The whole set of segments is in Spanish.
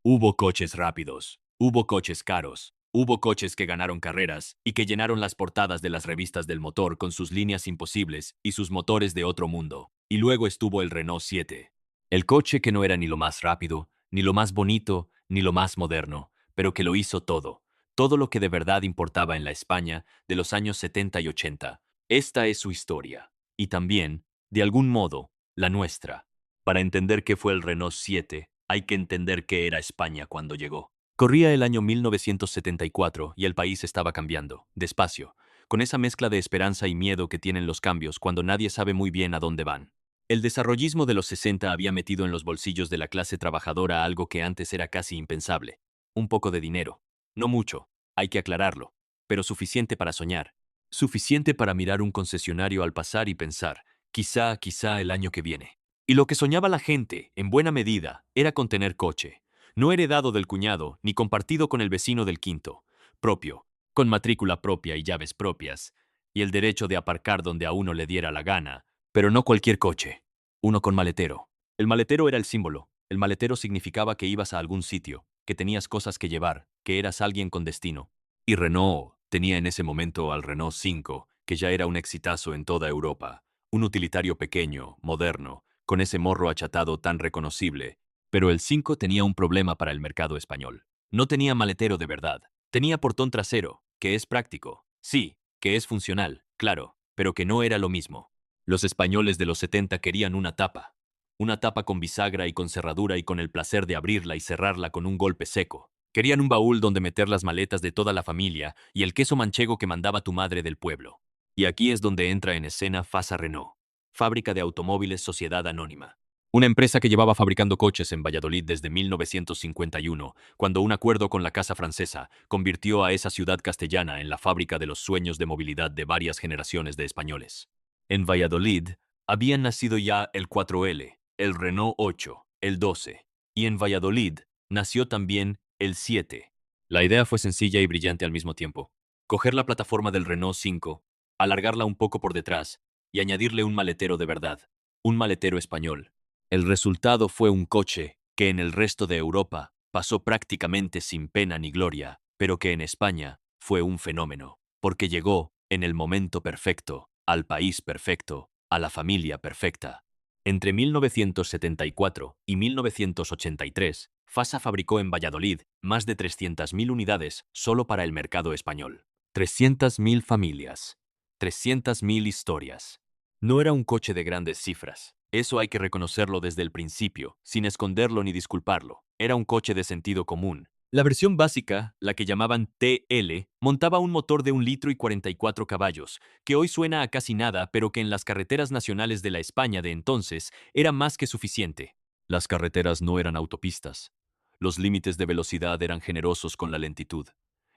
Hubo coches rápidos, hubo coches caros, hubo coches que ganaron carreras y que llenaron las portadas de las revistas del motor con sus líneas imposibles y sus motores de otro mundo. Y luego estuvo el Renault 7. El coche que no era ni lo más rápido, ni lo más bonito, ni lo más moderno, pero que lo hizo todo. Todo lo que de verdad importaba en la España de los años 70 y 80. Esta es su historia. Y también, de algún modo, la nuestra. Para entender qué fue el Renault 7, hay que entender qué era España cuando llegó. Corría el año 1974 y el país estaba cambiando, despacio, con esa mezcla de esperanza y miedo que tienen los cambios cuando nadie sabe muy bien a dónde van. El desarrollismo de los 60 había metido en los bolsillos de la clase trabajadora algo que antes era casi impensable. Un poco de dinero. No mucho, hay que aclararlo, pero suficiente para soñar. Suficiente para mirar un concesionario al pasar y pensar, quizá el año que viene. Y lo que soñaba la gente, en buena medida, era con tener coche. No heredado del cuñado, ni compartido con el vecino del quinto. Propio, con matrícula propia y llaves propias. Y el derecho de aparcar donde a uno le diera la gana. Pero no cualquier coche. Uno con maletero. El maletero era el símbolo. El maletero significaba que ibas a algún sitio, que tenías cosas que llevar, que eras alguien con destino. Y Renault tenía en ese momento al Renault 5, que ya era un exitazo en toda Europa. Un utilitario pequeño, moderno, con ese morro achatado tan reconocible. Pero el 5 tenía un problema para el mercado español. No tenía maletero de verdad. Tenía portón trasero, que es práctico. Sí, que es funcional, claro, pero que no era lo mismo. Los españoles de los 70 querían una tapa. Una tapa con bisagra y con cerradura y con el placer de abrirla y cerrarla con un golpe seco. Querían un baúl donde meter las maletas de toda la familia y el queso manchego que mandaba tu madre del pueblo. Y aquí es donde entra en escena Fasa Renault, Fábrica de Automóviles Sociedad Anónima. Una empresa que llevaba fabricando coches en Valladolid desde 1951, cuando un acuerdo con la Casa Francesa convirtió a esa ciudad castellana en la fábrica de los sueños de movilidad de varias generaciones de españoles. En Valladolid habían nacido ya el 4L, el Renault 8, el 12, y en Valladolid nació también el 7. La idea fue sencilla y brillante al mismo tiempo. Coger la plataforma del Renault 5, alargarla un poco por detrás y añadirle un maletero de verdad, un maletero español. El resultado fue un coche que en el resto de Europa pasó prácticamente sin pena ni gloria, pero que en España fue un fenómeno, porque llegó en el momento perfecto, al país perfecto, a la familia perfecta. Entre 1974 y 1983, Fasa fabricó en Valladolid más de 300.000 unidades solo para el mercado español. 300.000 familias, 300.000 historias. No era un coche de grandes cifras. Eso hay que reconocerlo desde el principio, sin esconderlo ni disculparlo. Era un coche de sentido común. La versión básica, la que llamaban TL, montaba un motor de 1 litro y 44 caballos, que hoy suena a casi nada, pero que en las carreteras nacionales de la España de entonces era más que suficiente. Las carreteras no eran autopistas. Los límites de velocidad eran generosos con la lentitud.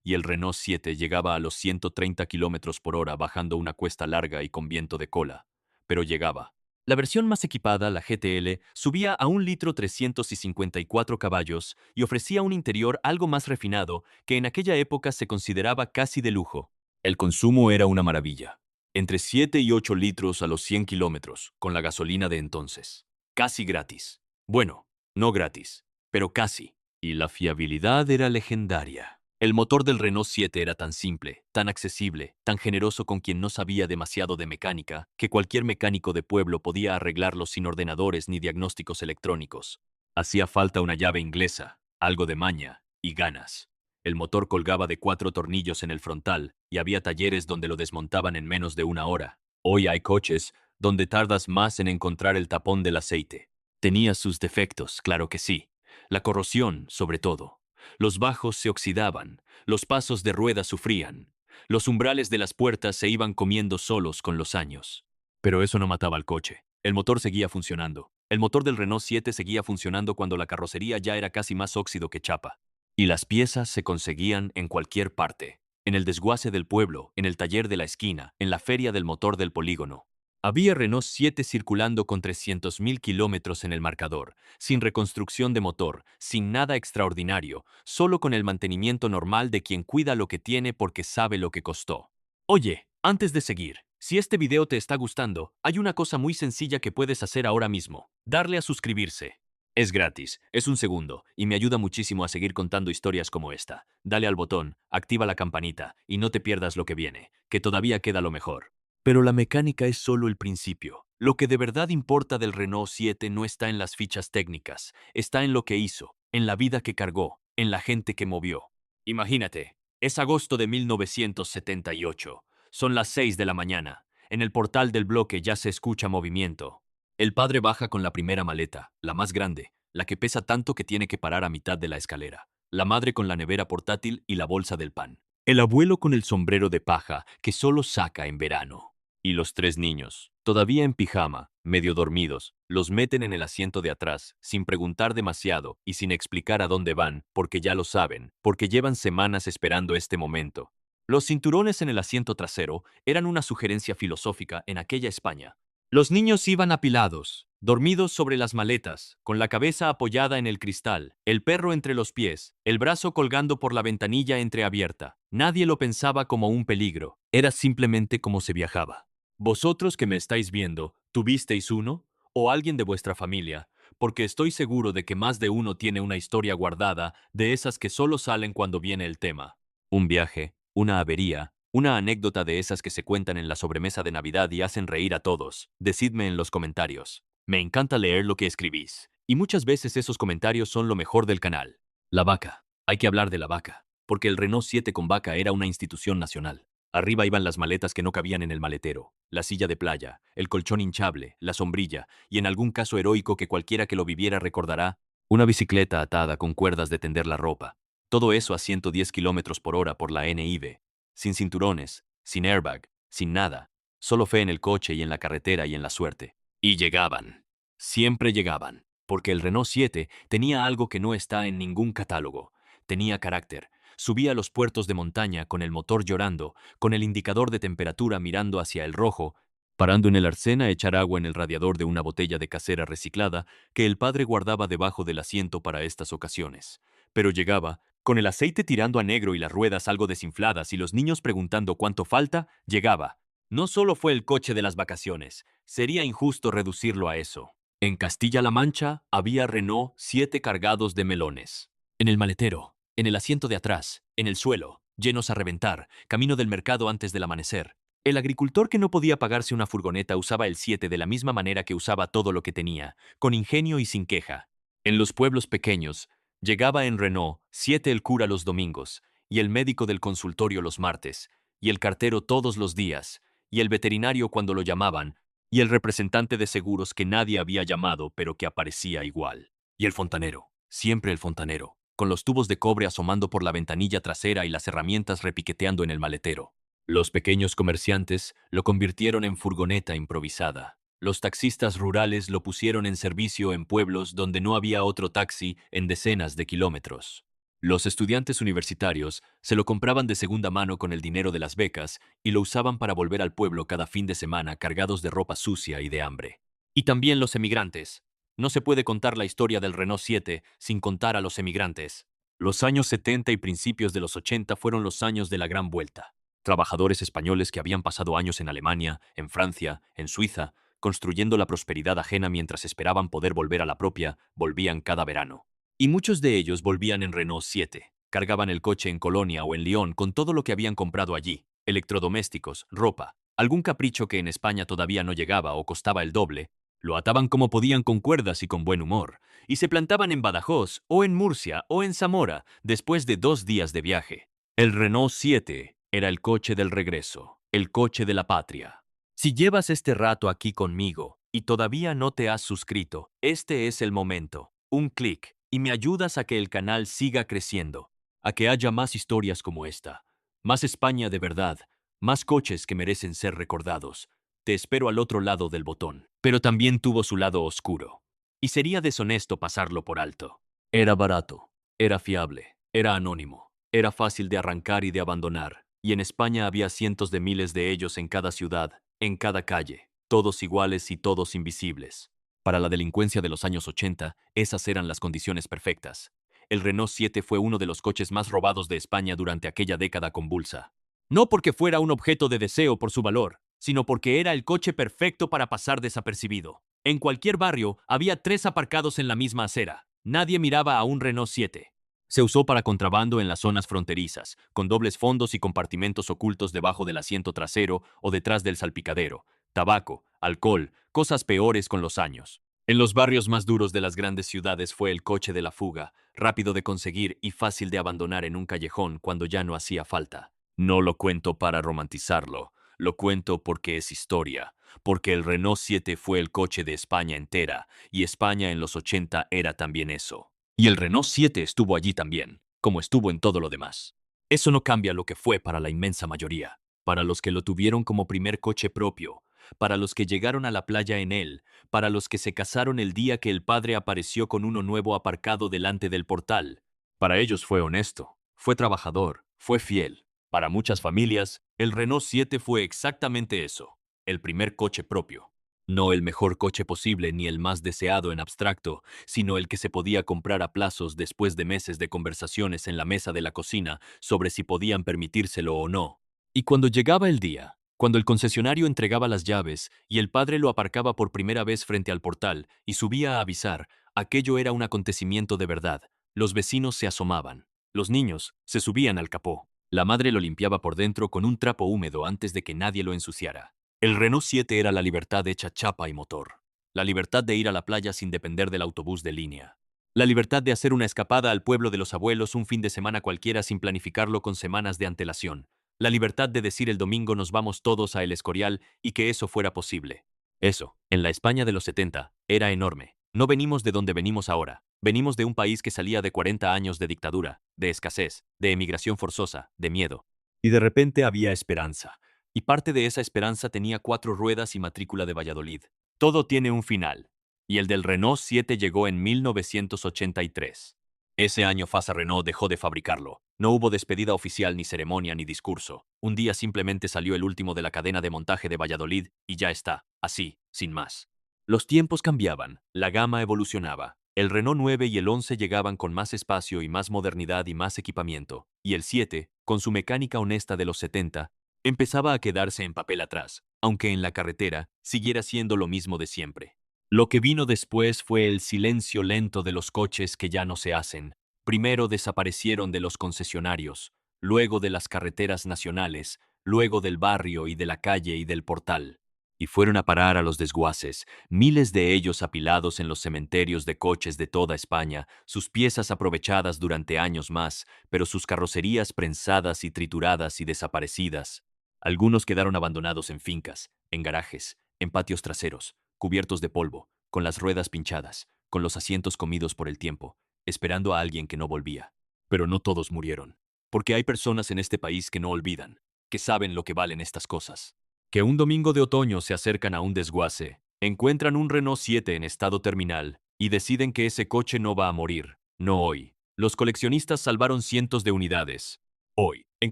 Y el Renault 7 llegaba a los 130 kilómetros por hora bajando una cuesta larga y con viento de cola. Pero llegaba. La versión más equipada, la GTL, subía a 1 litro 354 caballos y ofrecía un interior algo más refinado que en aquella época se consideraba casi de lujo. El consumo era una maravilla. Entre 7 y 8 litros a los 100 kilómetros, con la gasolina de entonces. Casi gratis. Bueno, no gratis, pero casi. Y la fiabilidad era legendaria. El motor del Renault 7 era tan simple, tan accesible, tan generoso con quien no sabía demasiado de mecánica, que cualquier mecánico de pueblo podía arreglarlo sin ordenadores ni diagnósticos electrónicos. Hacía falta una llave inglesa, algo de maña y ganas. El motor colgaba de 4 tornillos en el frontal y había talleres donde lo desmontaban en menos de una hora. Hoy hay coches donde tardas más en encontrar el tapón del aceite. Tenía sus defectos, claro que sí. La corrosión, sobre todo. Los bajos se oxidaban, los pasos de rueda sufrían, los umbrales de las puertas se iban comiendo solos con los años. Pero eso no mataba al coche. El motor seguía funcionando. El motor del Renault 7 seguía funcionando cuando la carrocería ya era casi más óxido que chapa. Y las piezas se conseguían en cualquier parte. En el desguace del pueblo, en el taller de la esquina, en la feria del motor del polígono. Había Renault 7 circulando con 300.000 kilómetros en el marcador, sin reconstrucción de motor, sin nada extraordinario, solo con el mantenimiento normal de quien cuida lo que tiene porque sabe lo que costó. Oye, antes de seguir, si este video te está gustando, hay una cosa muy sencilla que puedes hacer ahora mismo, darle a suscribirse. Es gratis, es un segundo, y me ayuda muchísimo a seguir contando historias como esta. Dale al botón, activa la campanita, y no te pierdas lo que viene, que todavía queda lo mejor. Pero la mecánica es solo el principio. Lo que de verdad importa del Renault 7 no está en las fichas técnicas, está en lo que hizo, en la vida que cargó, en la gente que movió. Imagínate, es agosto de 1978. Son las 6 de la mañana. En el portal del bloque ya se escucha movimiento. El padre baja con la primera maleta, la más grande, la que pesa tanto que tiene que parar a mitad de la escalera. La madre con la nevera portátil y la bolsa del pan. El abuelo con el sombrero de paja que solo saca en verano. Y los tres niños, todavía en pijama, medio dormidos, los meten en el asiento de atrás, sin preguntar demasiado y sin explicar a dónde van, porque ya lo saben, porque llevan semanas esperando este momento. Los cinturones en el asiento trasero eran una sugerencia filosófica en aquella España. Los niños iban apilados, dormidos sobre las maletas, con la cabeza apoyada en el cristal, el perro entre los pies, el brazo colgando por la ventanilla entreabierta. Nadie lo pensaba como un peligro, era simplemente como se viajaba. Vosotros que me estáis viendo, ¿tuvisteis uno? ¿O alguien de vuestra familia? Porque estoy seguro de que más de uno tiene una historia guardada de esas que solo salen cuando viene el tema. Un viaje, una avería, una anécdota de esas que se cuentan en la sobremesa de Navidad y hacen reír a todos. Decidme en los comentarios. Me encanta leer lo que escribís. Y muchas veces esos comentarios son lo mejor del canal. La vaca. Hay que hablar de la vaca. Porque el Renault 7 con vaca era una institución nacional. Arriba iban las maletas que no cabían en el maletero, la silla de playa, el colchón hinchable, la sombrilla, y en algún caso heroico que cualquiera que lo viviera recordará, una bicicleta atada con cuerdas de tender la ropa. Todo eso a 110 kilómetros por hora por la NIV. Sin cinturones, sin airbag, sin nada. Solo fe en el coche y en la carretera y en la suerte. Y llegaban. Siempre llegaban. Porque el Renault 7 tenía algo que no está en ningún catálogo. Tenía carácter. Subía a los puertos de montaña con el motor llorando, con el indicador de temperatura mirando hacia el rojo, parando en el arcén a echar agua en el radiador de una botella de casera reciclada que el padre guardaba debajo del asiento para estas ocasiones. Pero llegaba, con el aceite tirando a negro y las ruedas algo desinfladas y los niños preguntando cuánto falta, llegaba. No solo fue el coche de las vacaciones, sería injusto reducirlo a eso. En Castilla-La Mancha había Renault 7 cargados de melones. En el maletero, en el asiento de atrás, en el suelo, llenos a reventar, camino del mercado antes del amanecer. El agricultor que no podía pagarse una furgoneta usaba el 7 de la misma manera que usaba todo lo que tenía, con ingenio y sin queja. En los pueblos pequeños, llegaba en Renault 7 el cura los domingos, y el médico del consultorio los martes, y el cartero todos los días, y el veterinario cuando lo llamaban, y el representante de seguros que nadie había llamado pero que aparecía igual. Y el fontanero, siempre el fontanero, con los tubos de cobre asomando por la ventanilla trasera y las herramientas repiqueteando en el maletero. Los pequeños comerciantes lo convirtieron en furgoneta improvisada. Los taxistas rurales lo pusieron en servicio en pueblos donde no había otro taxi en decenas de kilómetros. Los estudiantes universitarios se lo compraban de segunda mano con el dinero de las becas y lo usaban para volver al pueblo cada fin de semana cargados de ropa sucia y de hambre. Y también los emigrantes. No se puede contar la historia del Renault 7 sin contar a los emigrantes. Los años 70 y principios de los 80 fueron los años de la Gran Vuelta. Trabajadores españoles que habían pasado años en Alemania, en Francia, en Suiza, construyendo la prosperidad ajena mientras esperaban poder volver a la propia, volvían cada verano. Y muchos de ellos volvían en Renault 7. Cargaban el coche en Colonia o en Lyon con todo lo que habían comprado allí, electrodomésticos, ropa, algún capricho que en España todavía no llegaba o costaba el doble, lo ataban como podían con cuerdas y con buen humor, y se plantaban en Badajoz o en Murcia o en Zamora después de 2 días de viaje. El Renault 7 era el coche del regreso, el coche de la patria. Si llevas este rato aquí conmigo y todavía no te has suscrito, este es el momento. Un clic y me ayudas a que el canal siga creciendo, a que haya más historias como esta, más España de verdad, más coches que merecen ser recordados. Te espero al otro lado del botón. Pero también tuvo su lado oscuro. Y sería deshonesto pasarlo por alto. Era barato, era fiable, era anónimo, era fácil de arrancar y de abandonar. Y en España había cientos de miles de ellos en cada ciudad, en cada calle, todos iguales y todos invisibles. Para la delincuencia de los años 80, esas eran las condiciones perfectas. El Renault 7 fue uno de los coches más robados de España durante aquella década convulsa. No porque fuera un objeto de deseo por su valor, sino porque era el coche perfecto para pasar desapercibido. En cualquier barrio había 3 aparcados en la misma acera. Nadie miraba a un Renault 7. Se usó para contrabando en las zonas fronterizas, con dobles fondos y compartimentos ocultos debajo del asiento trasero o detrás del salpicadero. Tabaco, alcohol, cosas peores con los años. En los barrios más duros de las grandes ciudades fue el coche de la fuga, rápido de conseguir y fácil de abandonar en un callejón cuando ya no hacía falta. No lo cuento para romantizarlo, lo cuento porque es historia, porque el Renault 7 fue el coche de España entera, y España en los 80 era también eso. Y el Renault 7 estuvo allí también, como estuvo en todo lo demás. Eso no cambia lo que fue para la inmensa mayoría, para los que lo tuvieron como primer coche propio, para los que llegaron a la playa en él, para los que se casaron el día que el padre apareció con uno nuevo aparcado delante del portal. Para ellos fue honesto, fue trabajador, fue fiel. Para muchas familias, el Renault 7 fue exactamente eso, el primer coche propio. No el mejor coche posible ni el más deseado en abstracto, sino el que se podía comprar a plazos después de meses de conversaciones en la mesa de la cocina sobre si podían permitírselo o no. Y cuando llegaba el día, cuando el concesionario entregaba las llaves y el padre lo aparcaba por primera vez frente al portal y subía a avisar, aquello era un acontecimiento de verdad. Los vecinos se asomaban. Los niños se subían al capó. La madre lo limpiaba por dentro con un trapo húmedo antes de que nadie lo ensuciara. El Renault 7 era la libertad hecha chapa y motor. La libertad de ir a la playa sin depender del autobús de línea. La libertad de hacer una escapada al pueblo de los abuelos un fin de semana cualquiera sin planificarlo con semanas de antelación. La libertad de decir el domingo nos vamos todos a El Escorial y que eso fuera posible. Eso, en la España de los 70, era enorme. No venimos de donde venimos ahora. Venimos de un país que salía de 40 años de dictadura, de escasez, de emigración forzosa, de miedo. Y de repente había esperanza. Y parte de esa esperanza tenía 4 ruedas y matrícula de Valladolid. Todo tiene un final. Y el del Renault 7 llegó en 1983. Ese año Fasa Renault dejó de fabricarlo. No hubo despedida oficial, ni ceremonia, ni discurso. Un día simplemente salió el último de la cadena de montaje de Valladolid y ya está, así, sin más. Los tiempos cambiaban, la gama evolucionaba. El Renault 9 y el 11 llegaban con más espacio y más modernidad y más equipamiento, y el 7, con su mecánica honesta de los 70, empezaba a quedarse en papel atrás, aunque en la carretera siguiera siendo lo mismo de siempre. Lo que vino después fue el silencio lento de los coches que ya no se hacen. Primero desaparecieron de los concesionarios, luego de las carreteras nacionales, luego del barrio y de la calle y del portal. Y fueron a parar a los desguaces, miles de ellos apilados en los cementerios de coches de toda España, sus piezas aprovechadas durante años más, pero sus carrocerías prensadas y trituradas y desaparecidas. Algunos quedaron abandonados en fincas, en garajes, en patios traseros, cubiertos de polvo, con las ruedas pinchadas, con los asientos comidos por el tiempo, esperando a alguien que no volvía. Pero no todos murieron, porque hay personas en este país que no olvidan, que saben lo que valen estas cosas. Que un domingo de otoño se acercan a un desguace, encuentran un Renault 7 en estado terminal y deciden que ese coche no va a morir, no hoy. Los coleccionistas salvaron cientos de unidades. Hoy, en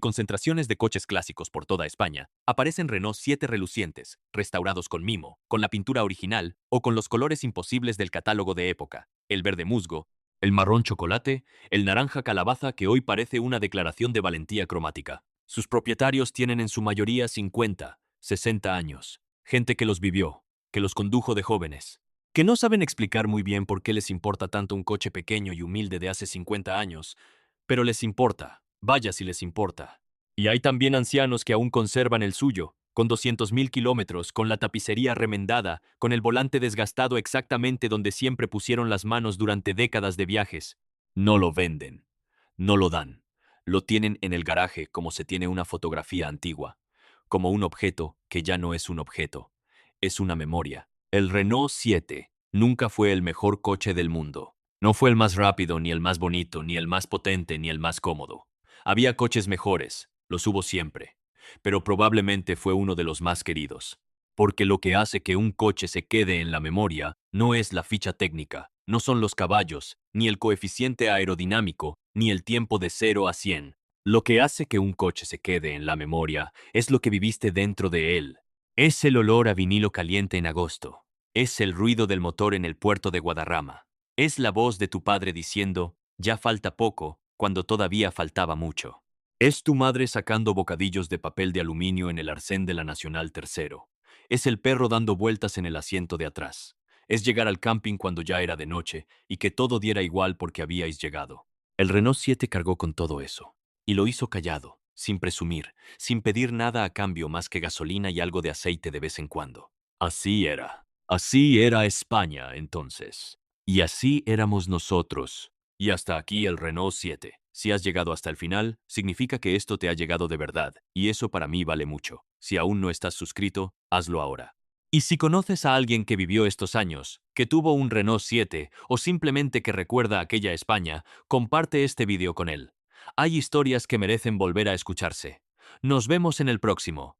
concentraciones de coches clásicos por toda España, aparecen Renault 7 relucientes, restaurados con mimo, con la pintura original o con los colores imposibles del catálogo de época, el verde musgo, el marrón chocolate, el naranja calabaza que hoy parece una declaración de valentía cromática. Sus propietarios tienen en su mayoría 50, 60 años, gente que los vivió, que los condujo de jóvenes, que no saben explicar muy bien por qué les importa tanto un coche pequeño y humilde de hace 50 años, pero les importa, vaya si les importa. Y hay también ancianos que aún conservan el suyo, con 200.000 kilómetros, con la tapicería remendada, con el volante desgastado exactamente donde siempre pusieron las manos durante décadas de viajes. No lo venden, no lo dan, lo tienen en el garaje como se tiene una fotografía antigua, como un objeto que ya no es un objeto, es una memoria. El Renault 7 nunca fue el mejor coche del mundo. No fue el más rápido, ni el más bonito, ni el más potente, ni el más cómodo. Había coches mejores, los hubo siempre, pero probablemente fue uno de los más queridos. Porque lo que hace que un coche se quede en la memoria no es la ficha técnica, no son los caballos, ni el coeficiente aerodinámico, ni el tiempo de 0 a 100. Lo que hace que un coche se quede en la memoria es lo que viviste dentro de él. Es el olor a vinilo caliente en agosto. Es el ruido del motor en el puerto de Guadarrama. Es la voz de tu padre diciendo, ya falta poco, cuando todavía faltaba mucho. Es tu madre sacando bocadillos de papel de aluminio en el arcén de la Nacional Tercero. Es el perro dando vueltas en el asiento de atrás. Es llegar al camping cuando ya era de noche y que todo diera igual porque habíais llegado. El Renault 7 cargó con todo eso. Y lo hizo callado, sin presumir, sin pedir nada a cambio más que gasolina y algo de aceite de vez en cuando. Así era. Así era España entonces. Y así éramos nosotros. Y hasta aquí el Renault 7. Si has llegado hasta el final, significa que esto te ha llegado de verdad, y eso para mí vale mucho. Si aún no estás suscrito, hazlo ahora. Y si conoces a alguien que vivió estos años, que tuvo un Renault 7 o simplemente que recuerda aquella España, comparte este vídeo con él. Hay historias que merecen volver a escucharse. Nos vemos en el próximo.